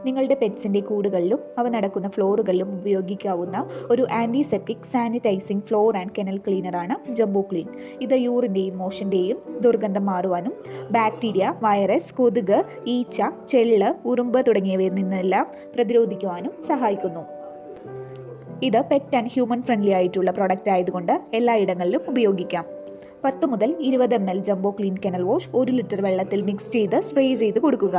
നിങ്ങളുടെ പെറ്റ്സിൻ്റെ കൂടുകളിലും അവ നടക്കുന്ന ഫ്ലോറുകളിലും ഉപയോഗിക്കാവുന്ന ഒരു antiseptic sanitising floor and kennel ക്ലീനറാണ് ജംബോ ക്ലീൻ. ഇത് യൂറിൻ്റെയും മോഷൻ്റെയും ദുർഗന്ധം മാറുവാനും ബാക്ടീരിയ, വൈറസ്, കൊതുക്, ഈച്ച, ചെള്ള്, ഉറുമ്പ് തുടങ്ങിയവയിൽ നിന്നെല്ലാം പ്രതിരോധിക്കുവാനും സഹായിക്കുന്നു. ഇത് പെറ്റ് ആൻഡ് ഹ്യൂമൻ ഫ്രണ്ട്ലി ആയിട്ടുള്ള പ്രൊഡക്റ്റ് ആയതുകൊണ്ട് എല്ലായിടങ്ങളിലും ഉപയോഗിക്കാം. 10 മുതൽ 20 ml jumbo clean kennel wash 1 litre വെള്ളത്തിൽ മിക്സ് ചെയ്ത് സ്പ്രേ ചെയ്ത് കൊടുക്കുക.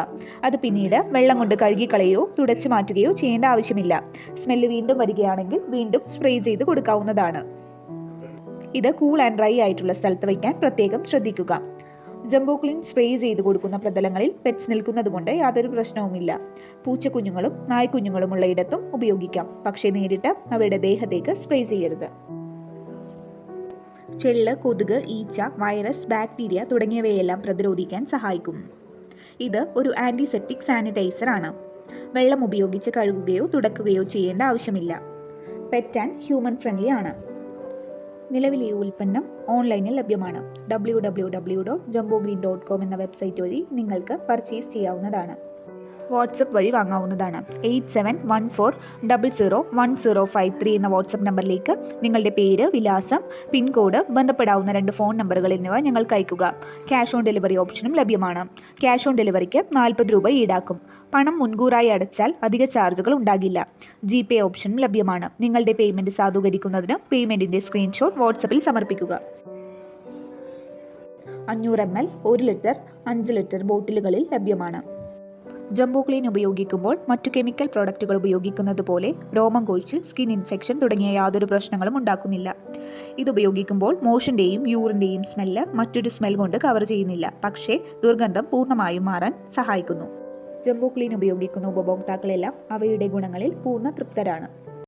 അത് പിന്നീട് വെള്ളം കൊണ്ട് കഴുകിക്കളയോ തുടച്ചു മാറ്റുകയോ ചെയ്യേണ്ട ആവശ്യമില്ല. സ്മെല്ല് വീണ്ടും വരികയാണെങ്കിൽ വീണ്ടും സ്പ്രേ ചെയ്ത് കൊടുക്കാവുന്നതാണ്. ഇത് കൂൾ ആൻഡ് ഡ്രൈ ആയിട്ടുള്ള സ്ഥലത്ത് വയ്ക്കാൻ പ്രത്യേകം ശ്രദ്ധിക്കുക. ജംബോ ക്ലീൻ സ്പ്രേ ചെയ്ത് കൊടുക്കുന്ന പ്രതലങ്ങളിൽ പെറ്റ്സ് നിൽക്കുന്നത് കൊണ്ട് യാതൊരു പ്രശ്നവുമില്ല. പൂച്ചക്കുഞ്ഞുങ്ങളും നായ്ക്കുഞ്ഞുങ്ങളും ഉള്ള ഇടത്തും ഉപയോഗിക്കാം. പക്ഷേ നേരിട്ട് അവയുടെ ദേഹത്തേക്ക് സ്പ്രേ ചെയ്യരുത്. ചെള്ള്, കൊതുക്, ഈച്ച, വൈറസ്, ബാക്ടീരിയ തുടങ്ങിയവയെല്ലാം പ്രതിരോധിക്കാൻ സഹായിക്കും. ഇത് ഒരു ആൻറ്റിസെപ്റ്റിക് സാനിറ്റൈസർ ആണ്. വെള്ളം ഉപയോഗിച്ച് കഴുകുകയോ തുടക്കുകയോ ചെയ്യേണ്ട ആവശ്യമില്ല. പെറ്റ് ആൻഡ് ഹ്യൂമൻ ഫ്രണ്ട്ലി ആണ്. നിലവിൽ ഈ ഉൽപ്പന്നം ഓൺലൈനിൽ ലഭ്യമാണ്. www.jumbogreen.com എന്ന വെബ്സൈറ്റ് വഴി നിങ്ങൾക്ക് പർച്ചേസ് ചെയ്യാവുന്നതാണ്. വാട്സപ്പ് വഴി വാങ്ങാവുന്നതാണ്. 8714001053 എന്ന വാട്സപ്പ് നമ്പറിലേക്ക് നിങ്ങളുടെ പേര്, വിലാസം, പിൻകോഡ്, ബന്ധപ്പെടാവുന്ന 2 ഫോൺ നമ്പറുകൾ എന്നിവ ഞങ്ങൾക്ക് അയക്കുക. ക്യാഷ് ഓൺ ഡെലിവറി ഓപ്ഷനും ലഭ്യമാണ്. ക്യാഷ് ഓൺ ഡെലിവറിക്ക് 40 രൂപ ഈടാക്കും. പണം മുൻകൂറായി അടച്ചാൽ അധിക ചാർജുകൾ ഉണ്ടാകില്ല. GPay ഓപ്ഷനും ലഭ്യമാണ്. നിങ്ങളുടെ പേയ്മെൻറ്റ് സാധൂകരിക്കുന്നതിന് പേയ്മെൻറ്റിൻ്റെ സ്ക്രീൻഷോട്ട് വാട്സപ്പിൽ സമർപ്പിക്കുക. 500 ml, 1 ലിറ്റർ, 5 ലിറ്റർ ബോട്ടിലുകളിൽ ലഭ്യമാണ്. ജംബോ ക്ലീൻ ഉപയോഗിക്കുമ്പോൾ മറ്റു കെമിക്കൽ പ്രോഡക്റ്റുകൾ ഉപയോഗിക്കുന്നത് പോലെ രോമം കൊഴിച്ചിൽ, സ്കിൻ ഇൻഫെക്ഷൻ തുടങ്ങിയ യാതൊരു പ്രശ്നങ്ങളും ഉണ്ടാക്കുന്നില്ല. ഇതുപയോഗിക്കുമ്പോൾ മോഷൻ്റെയും യൂറിൻ്റെയും സ്മെല്ല് മറ്റൊരു സ്മെൽ കൊണ്ട് കവർ ചെയ്യുന്നില്ല. പക്ഷേ ദുർഗന്ധം പൂർണ്ണമായും മാറാൻ സഹായിക്കുന്നു. ജംബോ ക്ലീൻ ഉപയോഗിക്കുന്ന ഉപഭോക്താക്കളെല്ലാം അവയുടെ ഗുണങ്ങളിൽ പൂർണ്ണ തൃപ്തരാണ്.